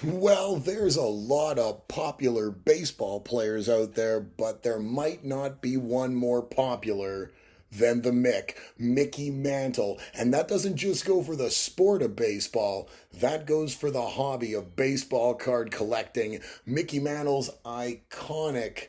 Well, there's a lot of popular baseball players out there, but there might not be one more popular than the Mick, Mickey Mantle. And that doesn't just go for the sport of baseball, that goes for the hobby of baseball card collecting. Mickey Mantle's iconic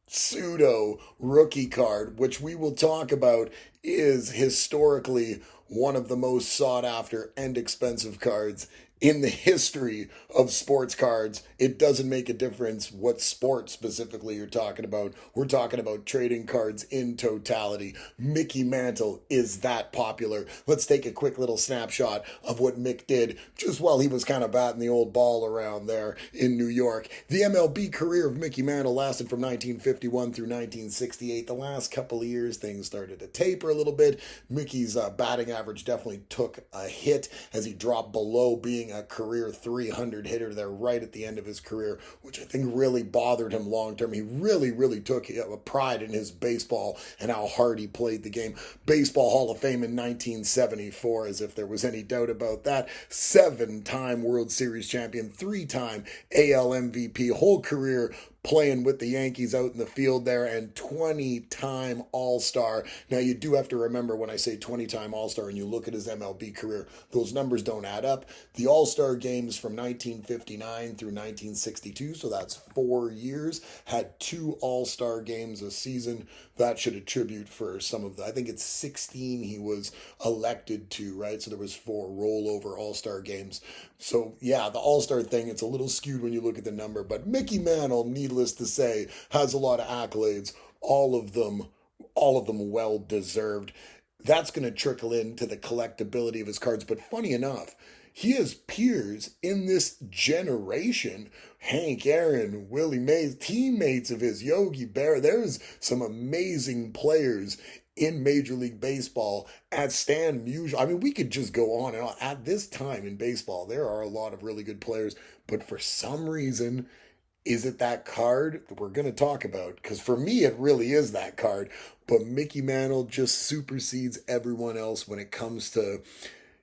pseudo rookie card, which we will talk about, is historically one of the most sought after and expensive cards in the history of sports cards. It doesn't make a difference what sport specifically you're talking about. We're talking about trading cards in totality. Mickey Mantle is that popular. Let's take a quick little snapshot of what Mick did just while he was kind of batting the old ball around there in New York. The MLB career of Mickey Mantle lasted from 1951 through 1968. The last couple of years, things started to taper a little bit. Mickey's batting average definitely took a hit as he dropped below being a career 300 hitter there right at the end of his career, which I think really bothered him long term. He really took a pride in his baseball and how hard he played the game. Baseball Hall of Fame in 1974, as if there was any doubt about that. 7-time World Series champion, 3-time AL MVP, whole career playing with the Yankees out in the field there, and 20-time All-Star. Now, you do have to remember when I say 20-time All-Star and you look at his MLB career, those numbers don't add up. The All-Star games from 1959 through 1962, so that's 4 years, had 2 All-Star games a season. That should attribute for some of the, I think it's 16 he was elected to, right? So there was 4 rollover All-Star games. So yeah, the All-Star thing, it's a little skewed when you look at the number, but Mickey Mantle, needless to say, has a lot of accolades, all of them well deserved. That's going to trickle into the collectability of his cards, but funny enough, he has peers in this generation, Hank Aaron, Willie Mays, teammates of his, Yogi Berra. There's some amazing players in Major League Baseball at Stan Musial. I mean, we could just go on and on. At this time in baseball, there are a lot of really good players, but for some reason, is it that card that we're going to talk about? Because for me, it really is that card. But Mickey Mantle just supersedes everyone else when it comes to.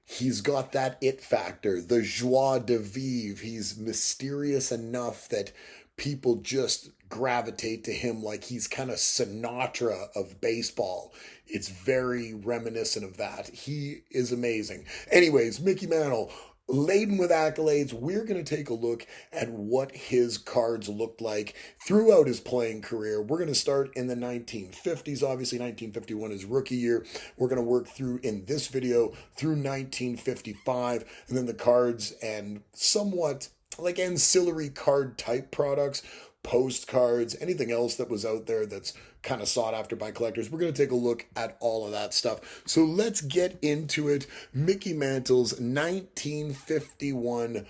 He's got that it factor, the joie de vivre. He's mysterious enough that people just gravitate to him like he's kind of Sinatra of baseball. It's very reminiscent of that. He is amazing. Anyways, Mickey Mantle, laden with accolades, we're going to take a look at what his cards looked like throughout his playing career. We're going to start in the 1950s. Obviously, 1951 is rookie year. We're going to work through in this video through 1955, and then the cards and somewhat like ancillary card type products, postcards, anything else that was out there that's kind of sought after by collectors. We're going to take a look at all of that stuff. So let's get into it. Mickey Mantle's 1951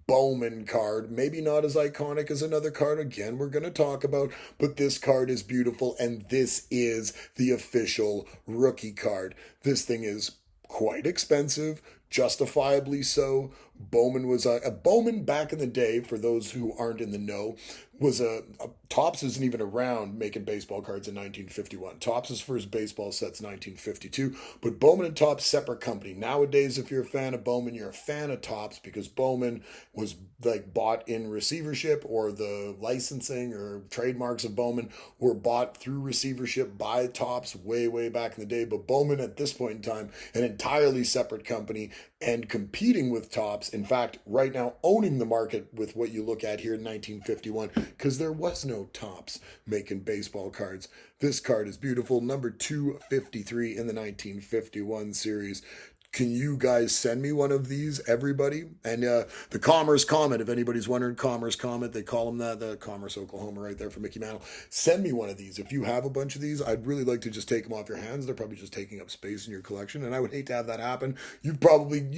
Bowman card. Maybe not as iconic as another card, again, we're going to talk about, but this card is beautiful, and this is the official rookie card. This thing is quite expensive, justifiably so. Bowman was a Bowman back in the day, for those who aren't in the know, was a Topps isn't even around making baseball cards in 1951. Topps' first baseball set's 1952, but Bowman and Topps separate company. Nowadays, if you're a fan of Bowman, you're a fan of Topps because Bowman was like bought in receivership, or the licensing or trademarks of Bowman were bought through receivership by Topps way back in the day. But Bowman at this point in time, an entirely separate company and competing with Topps. In fact, right now owning the market with what you look at here in 1951, because there was no Topps making baseball cards. This card is beautiful. Number 253 in the 1951 series. Can you guys send me one of these, everybody? And the Commerce Comet, if anybody's wondering, Commerce Comet, they call them that, the Commerce, Oklahoma, right there for Mickey Mantle. Send me one of these. If you have a bunch of these, I'd really like to just take them off your hands. They're probably just taking up space in your collection, and I would hate to have that happen. You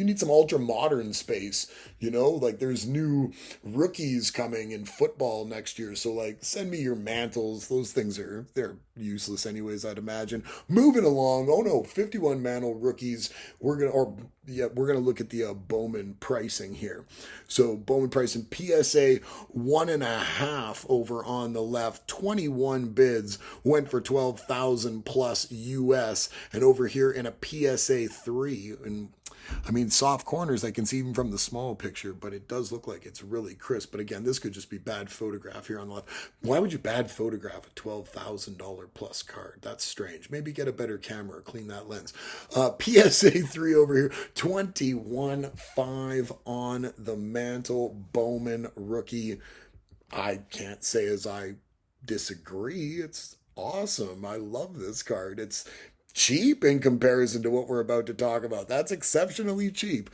need some ultra modern space, like there's new rookies coming in football next year. So like, send me your Mantles. Those things they're useless anyways, I'd imagine. Moving along. Oh no, 51 Mantle rookies. We're gonna look at the Bowman pricing here. So Bowman pricing, PSA 1.5 over on the left. 21 bids went for 12,000 plus US, and over here in a PSA 3, and I mean, soft corners I can see even from the small picture, but it does look like it's really crisp. But again, this could just be bad photograph here on the left. Why would you bad photograph a $12,000 plus card? That's strange. Maybe get a better camera, clean that lens. PSA 3 over here, 21.5 on the Mantle Bowman rookie. I can't say as I disagree. It's awesome. I love this card. It's cheap in comparison to what we're about to talk about. That's exceptionally cheap.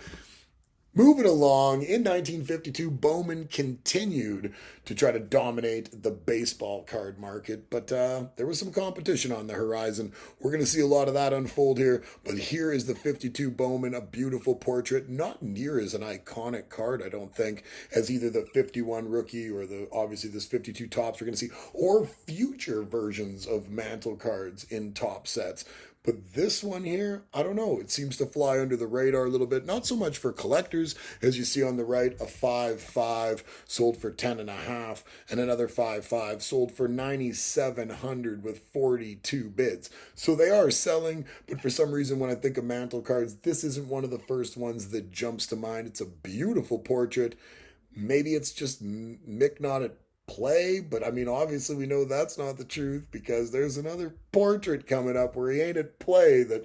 Moving along, in 1952, Bowman continued to try to dominate the baseball card market, but there was some competition on the horizon. We're going to see a lot of that unfold here, but here is the 52 Bowman, a beautiful portrait, not near as an iconic card, I don't think, as either the 51 rookie or the obviously this 52 tops we're going to see, or future versions of Mantle cards in top sets. But this one here, I don't know. It seems to fly under the radar a little bit. Not so much for collectors, as you see on the right, a 5.5 sold for 10.5, and another 5.5 sold for 9,700 with 42 bids. So they are selling, but for some reason, when I think of Mantle cards, this isn't one of the first ones that jumps to mind. It's a beautiful portrait. Maybe it's just Mick not at play, but I mean, obviously we know that's not the truth because there's another portrait coming up where he ain't at play that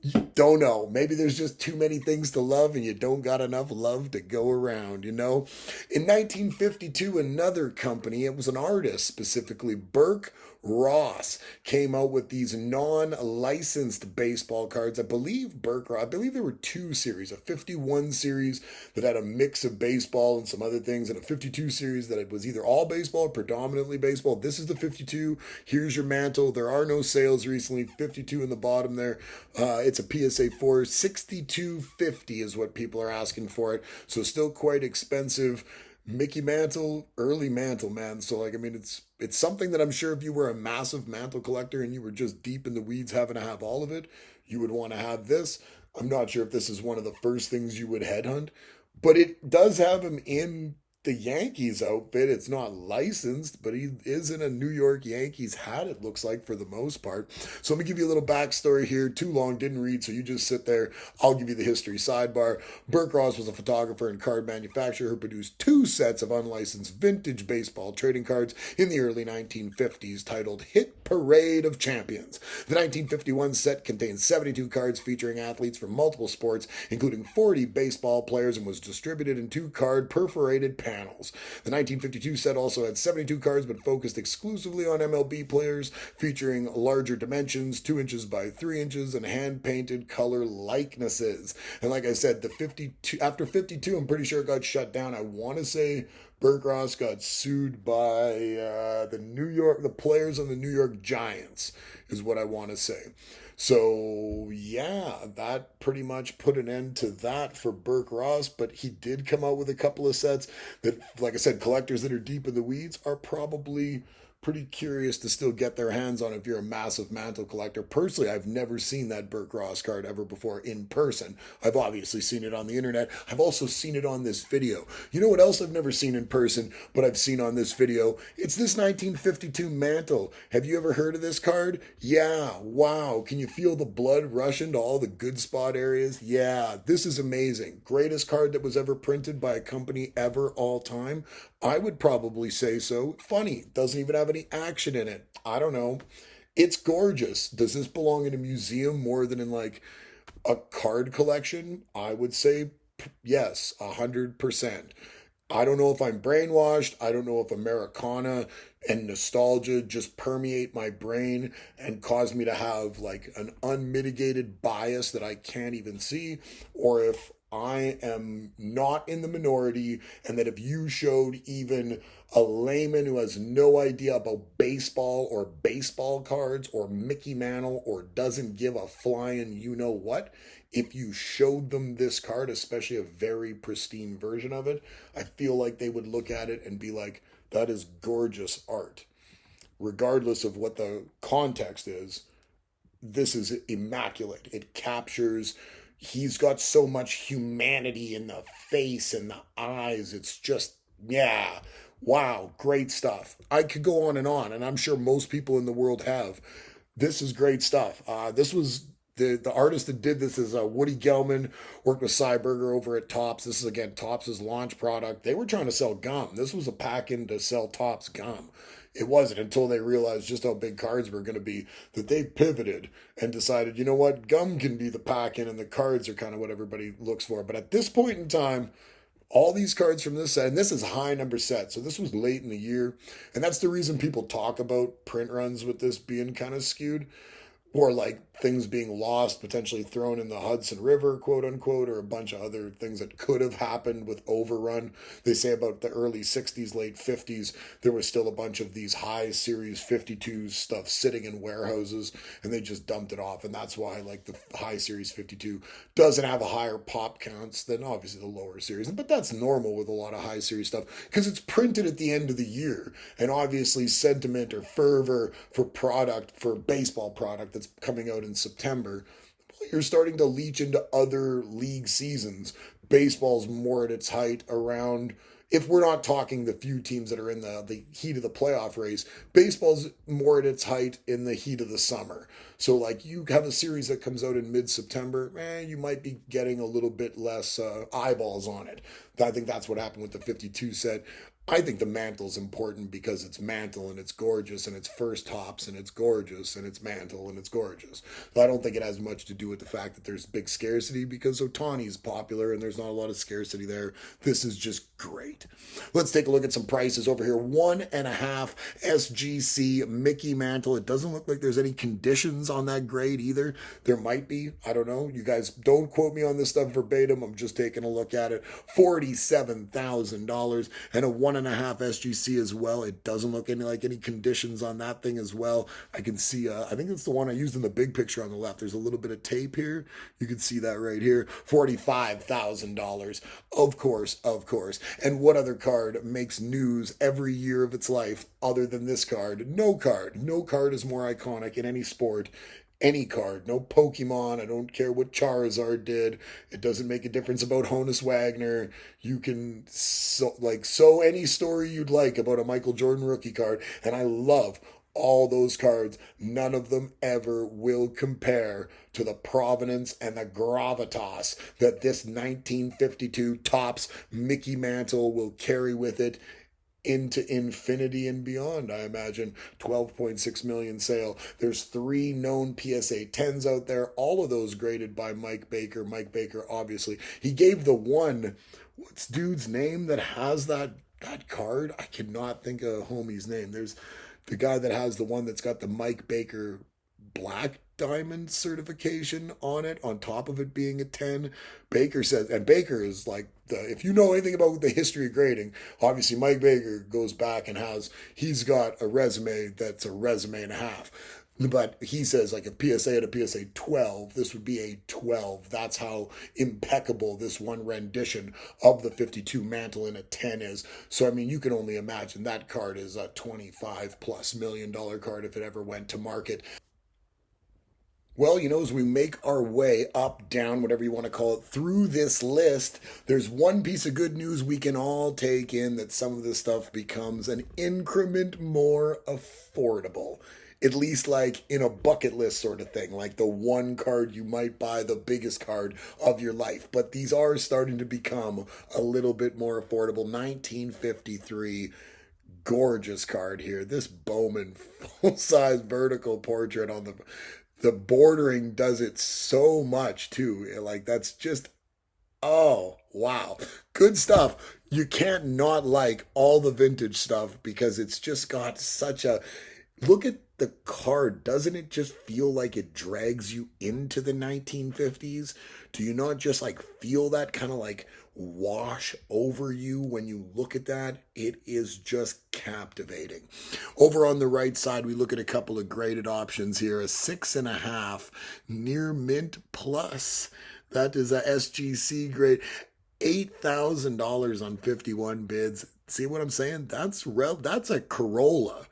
you don't know. Maybe there's just too many things to love and you don't got enough love to go around, you know? In 1952, another company, it was an artist specifically, Burke Ross, came out with these non-licensed baseball cards. I believe I believe there were two series, a 51 series that had a mix of baseball and some other things, and a 52 series that it was either all baseball or predominantly baseball. This is the 52. Here's your Mantle. There are no sales recently. 52 in the bottom there. It's a PSA 4. $62.50 is what people are asking for it. So still quite expensive. Mickey Mantle, early Mantle, man. So like, I mean, it's something that I'm sure if you were a massive Mantle collector and you were just deep in the weeds having to have all of it, you would want to have this. I'm not sure if this is one of the first things you would headhunt, but it does have him in the Yankees outfit. It's not licensed, but he is in a New York Yankees hat, it looks like, for the most part. So let me give you a little backstory here. Too long, didn't read, so you just sit there. I'll give you the history sidebar. Burke Ross was a photographer and card manufacturer who produced two sets of unlicensed vintage baseball trading cards in the early 1950s titled Hit Parade of Champions. The 1951 set contained 72 cards featuring athletes from multiple sports, including 40 baseball players, and was distributed in two-card perforated panels. The 1952 set also had 72 cards but focused exclusively on MLB players, featuring larger dimensions, 2 inches by 3 inches, and hand-painted color likenesses. And like I said, the 52 after 52, I'm pretty sure it got shut down. I want to say Burke Ross got sued by the players on the New York Giants, is what I want to say. So yeah, that pretty much put an end to that for Burke Ross, but he did come out with a couple of sets that, like I said, collectors that are deep in the weeds are probably pretty curious to still get their hands on if you're a massive Mantle collector. Personally, I've never seen that Burke Ross card ever before in person. I've obviously seen it on the internet. I've also seen it on this video. You know what else I've never seen in person, but I've seen on this video? It's this 1952 Mantle. Have you ever heard of this card? Yeah, wow. Can you feel the blood rush into all the good spot areas? Yeah, this is amazing. Greatest card that was ever printed by a company ever, all time? I would probably say so. Funny, doesn't even have any action in it. I don't know. It's gorgeous. Does this belong in a museum more than in like a card collection? I would say yes, 100%. I don't know if I'm brainwashed. I don't know if Americana and nostalgia just permeate my brain and cause me to have like an unmitigated bias that I can't even see, or if I am not in the minority, and that if you showed even a layman who has no idea about baseball or baseball cards or Mickey Mantle or doesn't give a flying you know what, if you showed them this card, especially a very pristine version of it, I feel like they would look at it and be like, that is gorgeous art. Regardless of what the context is, this is immaculate. It captures, he's got so much humanity in the face and the eyes. It's just, yeah, wow, great stuff. I could go on, and I'm sure most people in the world have. This is great stuff. The artist that did this is Woody Gelman, worked with Cy Berger over at Tops. This is, again, Tops' launch product. They were trying to sell gum. This was a pack-in to sell Tops gum. It wasn't until they realized just how big cards were going to be that they pivoted and decided, you know what, gum can be the pack-in and the cards are kind of what everybody looks for. But at this point in time, all these cards from this set, and this is high number set, so this was late in the year, and that's the reason people talk about print runs with this being kind of skewed, or like things being lost, potentially thrown in the Hudson River, quote unquote, or a bunch of other things that could have happened with overrun. They say about the early 60s, late 50s, there was still a bunch of these high series 52 stuff sitting in warehouses, and they just dumped it off. And that's why, like, the high series 52 doesn't have a higher pop counts than obviously the lower series. But that's normal with a lot of high series stuff because it's printed at the end of the year. And obviously, sentiment or fervor for product, for baseball product that's coming out in September, you're starting to leach into other league seasons. Baseball's more at its height around, if we're not talking the few teams that are in the heat of the playoff race, baseball's more at its height in the heat of the summer. So, like, you have a series that comes out in mid-September, you might be getting a little bit less eyeballs on it. I think that's what happened with the 52 set. I think the Mantle's important because it's Mantle and it's gorgeous and it's first Tops and it's gorgeous and it's Mantle and it's gorgeous. So I don't think it has much to do with the fact that there's big scarcity because Otani's popular and there's not a lot of scarcity there. This is just great. Let's take a look at some prices over here. 1.5 SGC Mickey Mantle. It doesn't look like there's any conditions on that grade either. There might be. I don't know. You guys don't quote me on this stuff verbatim. I'm just taking a look at it. $47,000 and a 1.5 SGC as well. It doesn't look like any conditions on that thing as well. I can see, I think it's the one I used in the big picture on the left. There's a little bit of tape here. You can see that right here. $45,000. Of course, of course. And what other card makes news every year of its life other than this card? No card. No card is more iconic in any sport. Any card, no Pokemon. I don't care what Charizard did. It doesn't make a difference about Honus Wagner. You can sew any story you'd like about a Michael Jordan rookie card, and I love all those cards. None of them ever will compare to the provenance and the gravitas that this 1952 Tops Mickey Mantle will carry with it into infinity and beyond. I imagine 12.6 million sale. There's 3 known PSA 10s out there, all of those graded by Mike Baker. Mike Baker, obviously, he gave the one, what's dude's name that has that card? I cannot think of homie's name. There's the guy that has the one that's got the Mike Baker black diamond certification on it, on top of it being a 10. Baker says, and Baker is like, if you know anything about the history of grading, obviously Mike Baker goes back and he's got a resume that's a resume and a half. But he says, like, if PSA had a PSA 12, this would be a 12. That's how impeccable this one rendition of the 52 Mantle in a 10 is. So, I mean, you can only imagine that card is a $25+ million card if it ever went to market. Well, as we make our way up, down, whatever you want to call it, through this list, there's one piece of good news we can all take in, that some of this stuff becomes an increment more affordable. At least like in a bucket list sort of thing, like the one card you might buy, the biggest card of your life. But these are starting to become a little bit more affordable. 1953. Gorgeous card here. This Bowman full-size vertical portrait on the bordering does it so much too. Like, that's just, oh, wow. Good stuff. You can't not like all the vintage stuff because it's just got such a, look at the card. Doesn't it just feel like it drags you into the 1950s? Do you not just like feel that kind of like wash over you when you look at that? It is just captivating. Over on the right side, we look at a couple of graded options here. A 6.5 near mint plus. That is a SGC grade. $8,000 on 51 bids. See what I'm saying? That's a Corolla.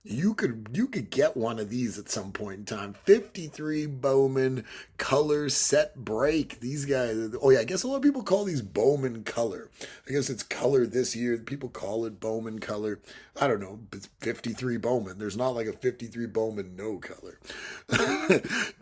You could get one of these at some point in time. 53 Bowman color set break. These guys, oh yeah, I guess a lot of people call these Bowman color. I guess it's color this year. People call it Bowman color. I don't know. It's 53 Bowman. There's not like a 53 Bowman no color.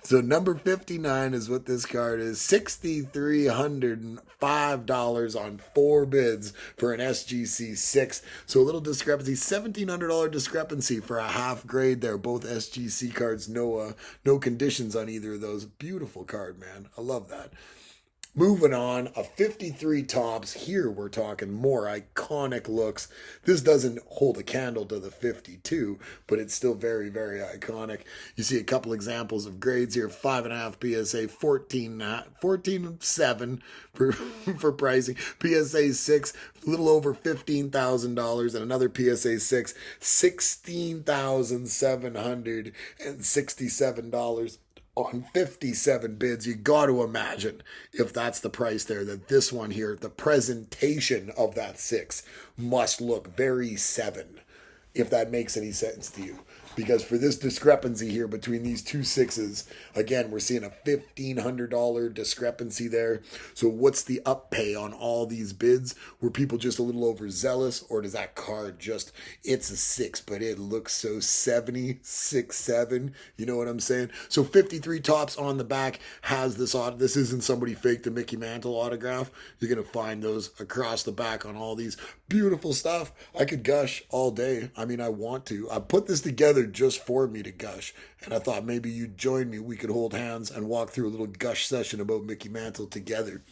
So number 59 is what this card is. $6,305 on 4 bids for an SGC 6. So a little discrepancy, $1,700 discrepancy for a half grade there. Both SGC cards, no conditions on either of those. Beautiful card, man. I love that. Moving on, a 53 tops. Here we're talking more iconic looks. This doesn't hold a candle to the 52, but it's still very, very iconic. You see a couple examples of grades here. 5.5 PSA, 14.7 for pricing. PSA 6, a little over $15,000, and another PSA 6, $16,767 on 57 bids. You got to imagine, if that's the price there, that this one here, the presentation of that 6 must look very 7, if that makes any sense to you. Because for this discrepancy here between these two 6s, again, we're seeing a $1,500 discrepancy there. So what's the up pay on all these bids? Were people just a little overzealous, or does that card just, it's a 6, but it looks so 7? You know what I'm saying? So 53 tops on the back has this this isn't somebody faked the Mickey Mantle autograph. You're going to find those across the back on all these. Beautiful stuff. I could gush all day. I mean, I want to. I put this together just for me to gush. And I thought maybe you'd join me. We could hold hands and walk through a little gush session about Mickey Mantle together.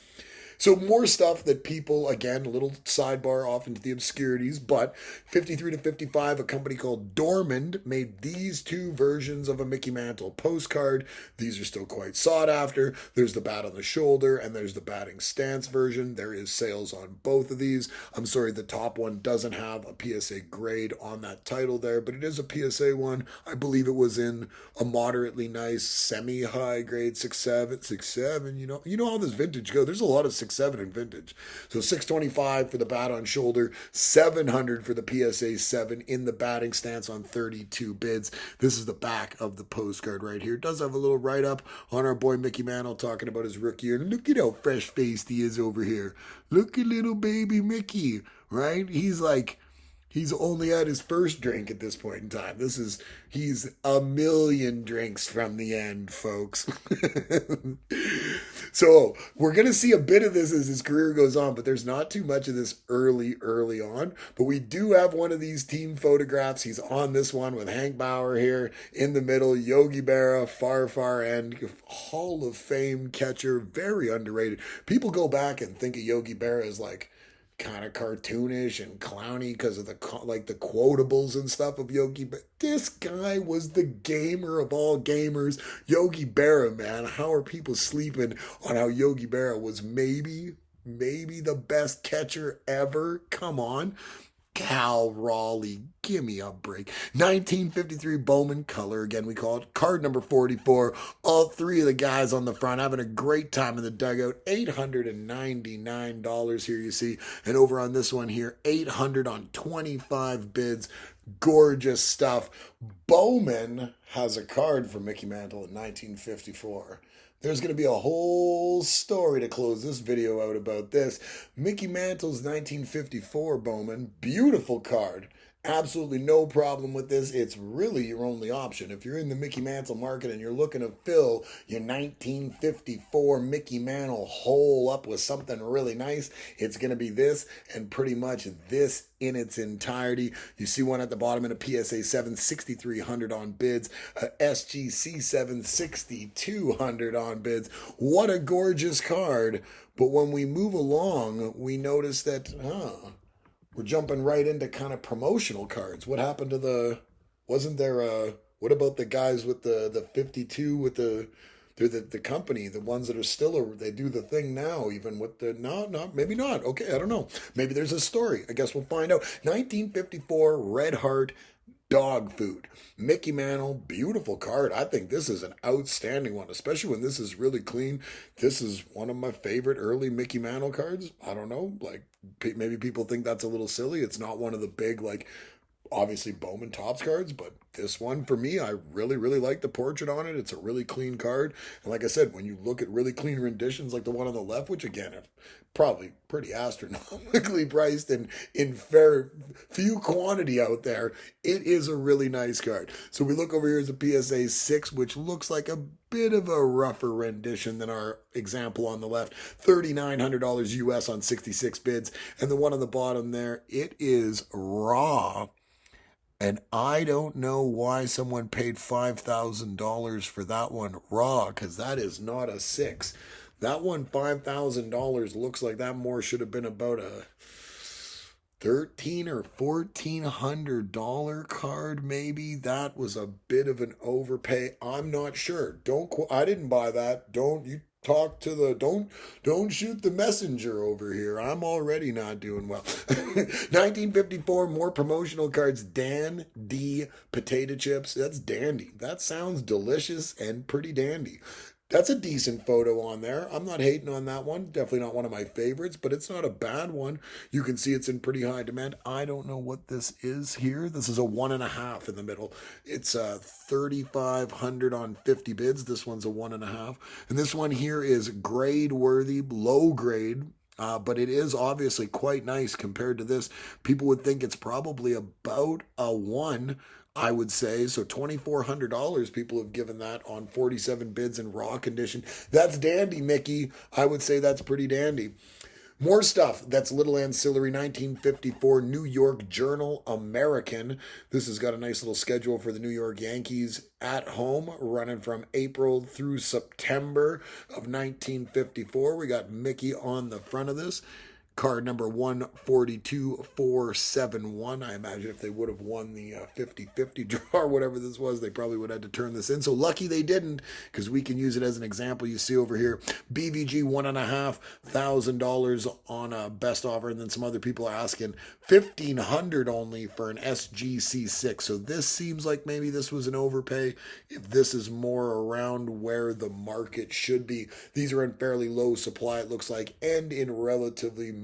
So more stuff that people, again, a little sidebar off into the obscurities, but 53 to 55, a company called Dormond made these 2 versions of a Mickey Mantle postcard. These are still quite sought after. There's the bat on the shoulder and there's the batting stance version. There is sales on both of these. I'm sorry, the top one doesn't have a PSA grade on that title there, but it is a PSA one. I believe it was in a moderately nice semi-high grade 6.7. You know how this vintage goes. There's a lot of 6.7 in vintage. So $625 for the bat on shoulder, $700 for the PSA 7 in the batting stance on 32 bids. This is the back of the postcard right here. It does have a little write-up on our boy Mickey Mantle talking about his rookie year. And look at how fresh-faced he is over here. Look at little baby Mickey, right? He's only had his first drink at this point in time. He's a million drinks from the end, folks. So we're going to see a bit of this as his career goes on, but there's not too much of this early on. But we do have one of these team photographs. He's on this one with Hank Bauer here in the middle. Yogi Berra, far end, Hall of Fame catcher, very underrated. People go back and think of Yogi Berra as like kind of cartoonish and clowny because of the quotables and stuff of Yogi. But this guy was the gamer of all gamers. Yogi Berra, man. How are people sleeping on how Yogi Berra was maybe the best catcher ever? Come on. Cal Raleigh, give me a break. 1953 Bowman color, again we call it. Card number 44. All 3 of the guys on the front having a great time in the dugout. $899 here you see. And over on this one here, $800 on 25 bids. Gorgeous stuff. Bowman has a card for Mickey Mantle in 1954. There's going to be a whole story to close this video out about this. Mickey Mantle's 1954 Bowman. Beautiful card. Absolutely no problem with this. It's really your only option. If you're in the Mickey Mantle market and you're looking to fill your 1954 Mickey Mantle hole up with something really nice, it's going to be this and pretty much this in its entirety. You see one at the bottom in a PSA 7, $6,300 on bids. A SGC 7, $6,200 on bids. What a gorgeous card. But when we move along, we notice that, we're jumping right into kind of promotional cards. What happened to wasn't there what about the guys with the 52 with they're the company, the ones that are still, they do the thing now, even with the, no, maybe not. Okay, I don't know. Maybe there's a story. I guess we'll find out. 1954 Red Heart dog food. Mickey Mantle, beautiful card. I think this is an outstanding one, especially when this is really clean. This is one of my favorite early Mickey Mantle cards. I don't know, like maybe people think that's a little silly. It's not one of the big like obviously Bowman Topps cards, but this one for me, I really, really like the portrait on it. It's a really clean card. And like I said, when you look at really clean renditions like the one on the left, which again, are probably pretty astronomically priced and in fair few quantity out there, it is a really nice card. So we look over here as a PSA 6, which looks like a bit of a rougher rendition than our example on the left. $3,900 US on 66 bids. And the one on the bottom there, it is raw. And I don't know why someone paid $5,000 for that one raw, because that is not a 6. That one, $5,000, looks like that more should have been about a $1,300 or $1,400 card, maybe. That was a bit of an overpay. I'm not sure. I didn't buy that. Don't you talk to the don't shoot the messenger over here. I'm already not doing well. 1954, more promotional cards. Dan D potato chips. That's dandy. That sounds delicious and pretty dandy. That's a decent photo on there. I'm not hating on that one. Definitely not one of my favorites, but it's not a bad one. You can see it's in pretty high demand. I don't know what this is here. This is a 1.5 in the middle. It's 3,500 on 50 bids. This one's a 1.5. And this one here is grade worthy, low grade. But it is obviously quite nice compared to this. People would think it's probably about a 1, I would say. So $2,400 people have given that on 47 bids in raw condition. That's dandy, Mickey. I would say that's pretty dandy. More stuff that's little ancillary. 1954 New York Journal American. This has got a nice little schedule for the New York Yankees at home, running from April through September of 1954. We got Mickey on the front of this. Card number 142471. I imagine if they would have won the 50-50 draw or whatever this was, they probably would have had to turn this in. So lucky they didn't, because we can use it as an example. You see over here, BVG $1,500 on a best offer, and then some other people are asking $1,500 only for an SGC6. So this seems like maybe this was an overpay. If this is more around where the market should be, these are in fairly low supply, it looks like, and in relatively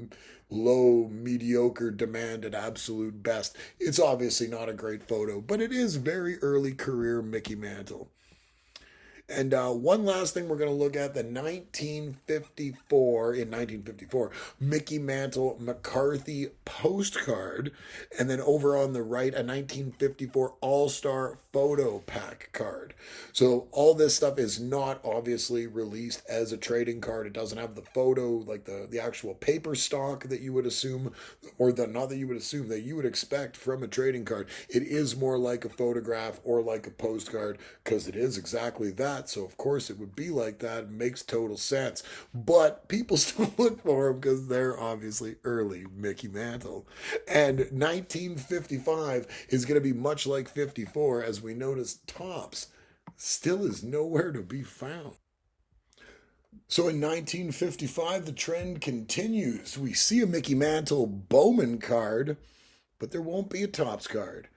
low, mediocre demand at absolute best. It's obviously not a great photo, but it is very early career Mickey Mantle. And one last thing we're going to look at, the 1954 Mickey Mantle McCarthy postcard. And then over on the right, a 1954 All-Star photo pack card. So all this stuff is not obviously released as a trading card. It doesn't have the photo, like the actual paper stock that you would assume, or not that you would assume, that you would expect from a trading card. It is more like a photograph or like a postcard, because it is exactly that. So of course it would be like that. It makes total sense. But people still look for them because they're obviously early Mickey Mantle. And 1955 is going to be much like 54, as we notice Topps still is nowhere to be found. So in 1955, the trend continues. We see a Mickey Mantle Bowman card, but there won't be a Topps card.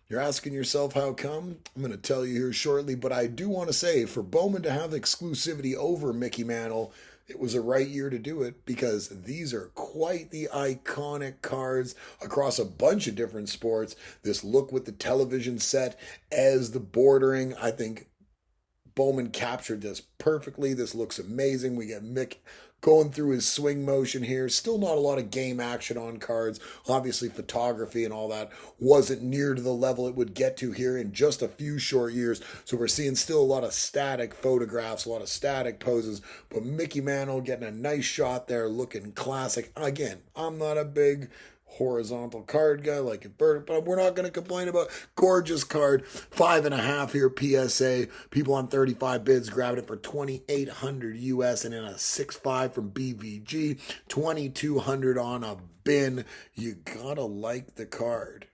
You're asking yourself how come? I'm going to tell you here shortly, but I do want to say for Bowman to have exclusivity over Mickey Mantle, it was a right year to do it, because these are quite the iconic cards across a bunch of different sports. This look with the television set as the bordering, I think Bowman captured this perfectly. This looks amazing. We get Mick going through his swing motion here. Still not a lot of game action on cards. Obviously, photography and all that wasn't near to the level it would get to here in just a few short years. So we're seeing still a lot of static photographs, a lot of static poses. But Mickey Mantle getting a nice shot there, looking classic. Again, I'm not a big horizontal card guy like inverted, but we're not going to complain about gorgeous card. 5.5 here PSA. People on 35 bids grabbing it for $2,800 US, and in a 6.5 from BVG, $2,200 on a bin. You gotta like the card.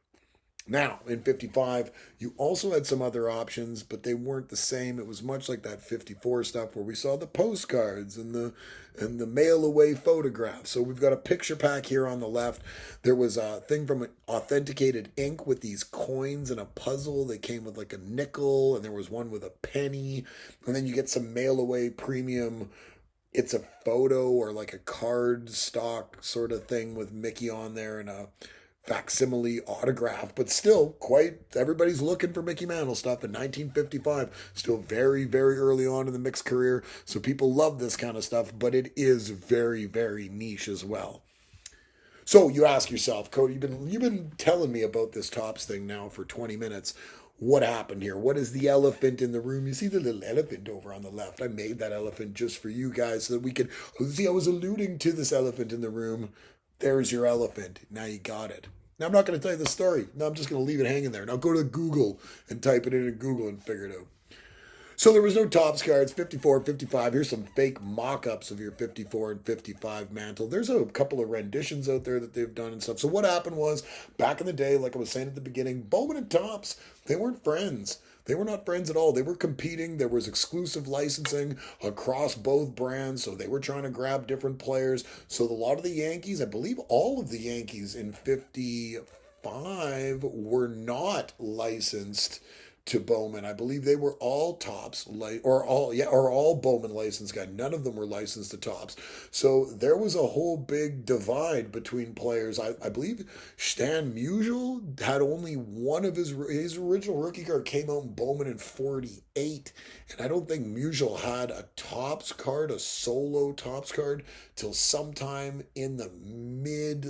Now, in 55, you also had some other options, but they weren't the same. It was much like that 54 stuff where we saw the postcards and the mail away photographs. So we've got a picture pack here on the left. There was a thing from Authenticated Ink with these coins and a puzzle. They came with like a nickel, and there was one with a penny. And then you get some mail away premium. It's a photo or like a card stock sort of thing with Mickey on there and a facsimile autograph, but still quite, everybody's looking for Mickey Mantle stuff in 1955. Still very, very early on in the Mick's career. So people love this kind of stuff, but it is very, very niche as well. So you ask yourself, Cody, you've been telling me about this Tops thing now for 20 minutes. What happened here? What is the elephant in the room? You see the little elephant over on the left. I made that elephant just for you guys so that we could see. I was alluding to this elephant in the room. There's your elephant. Now you got it. Now I'm not going to tell you the story. No, I'm just going to leave it hanging there. Now go to Google and type it into Google and figure it out. So there was no Tops cards, 54, 55. Here's some fake mock-ups of your 54 and 55 Mantle. There's a couple of renditions out there that they've done and stuff. So what happened was, back in the day, like I was saying at the beginning, Bowman and Tops, they weren't friends. They were not friends at all. They were competing. There was exclusive licensing across both brands, so they were trying to grab different players. So a lot of the Yankees, I believe all of the Yankees in 55 were not licensed to Bowman. I believe they were all Tops, or all Bowman licensed guys. None of them were licensed to Tops. So there was a whole big divide between players. I believe Stan Musial had only one of his original rookie card came out in Bowman in 48. And I don't think Musial had a Tops card, a solo Tops card, till sometime in the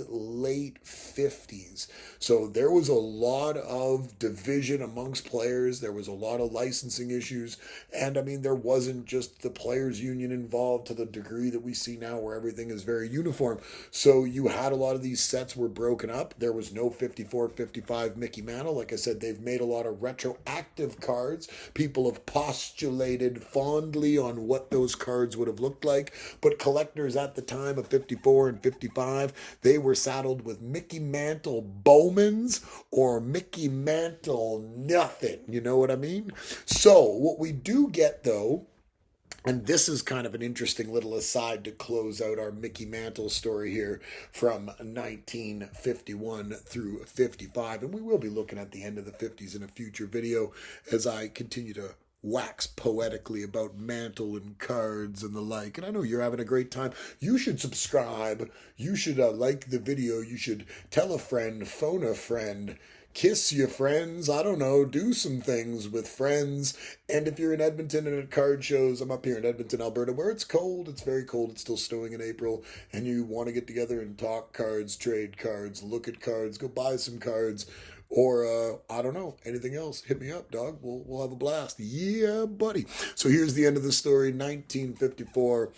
late 50s. So there was a lot of division amongst players. There was a lot of licensing issues. And I mean, there wasn't just the players union involved to the degree that we see now where everything is very uniform. So you had a lot of these sets were broken up. There was no 54, 55 Mickey Mantle. Like I said, they've made a lot of retroactive cards. People have postulated fondly on what those cards would have looked like. But collectors at the time of 54 and 55, they were saddled with Mickey Mantle Bowmans or Mickey Mantle nothing. You know what I mean? So what we do get though, and this is kind of an interesting little aside to close out our Mickey Mantle story here from 1951 through 55. And we will be looking at the end of the 50s in a future video as I continue to wax poetically about Mantle and cards and the like. And I know you're having a great time. You should subscribe. You should like the video. You should tell a friend, phone a friend, kiss your friends. I don't know, do some things with friends. And if you're in Edmonton and at card shows, I'm up here in Edmonton, Alberta, where it's cold. It's very cold. It's still snowing in April. And you want to get together and talk cards, trade cards, look at cards, go buy some cards. Or, I don't know, anything else, hit me up, dog. We'll have a blast. Yeah, buddy. So here's the end of the story, 1954.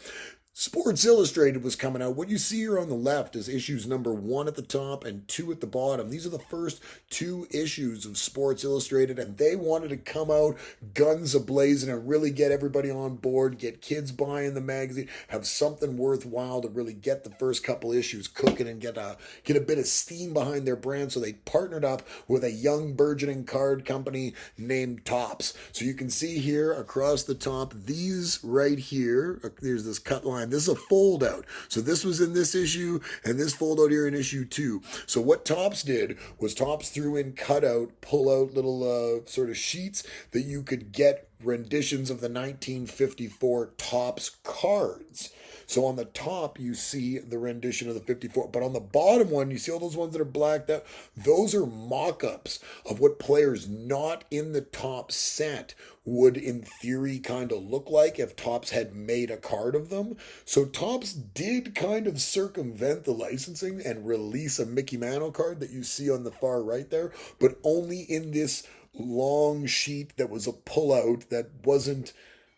Sports Illustrated was coming out. What you see here on the left is issues number 1 at the top and 2 at the bottom. These are the first 2 issues of Sports Illustrated, and they wanted to come out guns a-blazing and really get everybody on board, get kids buying the magazine, have something worthwhile to really get the first couple issues cooking and get a bit of steam behind their brand. So they partnered up with a young burgeoning card company named Tops. So you can see here across the top, these right here, there's this cut line. This is a fold out. So this was in this issue and this fold out here in issue 2. So what Tops did was Tops threw in cutout, pull out little sort of sheets that you could get renditions of the 1954 Tops cards. So on the top, you see the rendition of the 54. But on the bottom one, you see all those ones that are blacked out? Those are mock-ups of what players not in the top set would, in theory, kind of look like if Tops had made a card of them. So Tops did kind of circumvent the licensing and release a Mickey Mantle card that you see on the far right there, but only in this long sheet that was a pullout that wasn't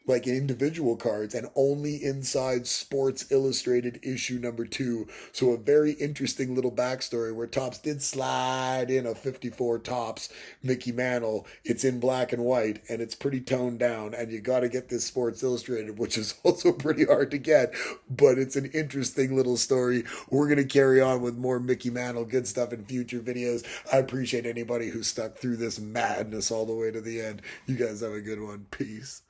like individual cards, and only inside Sports Illustrated issue number 2. So a very interesting little backstory where Tops did slide in a 54 Tops Mickey Mantle. It's in black and white, and it's pretty toned down, and you got to get this Sports Illustrated, which is also pretty hard to get, but it's an interesting little story. We're going to carry on with more Mickey Mantle good stuff in future videos. I appreciate anybody who stuck through this madness all the way to the end. You guys have a good one. Peace.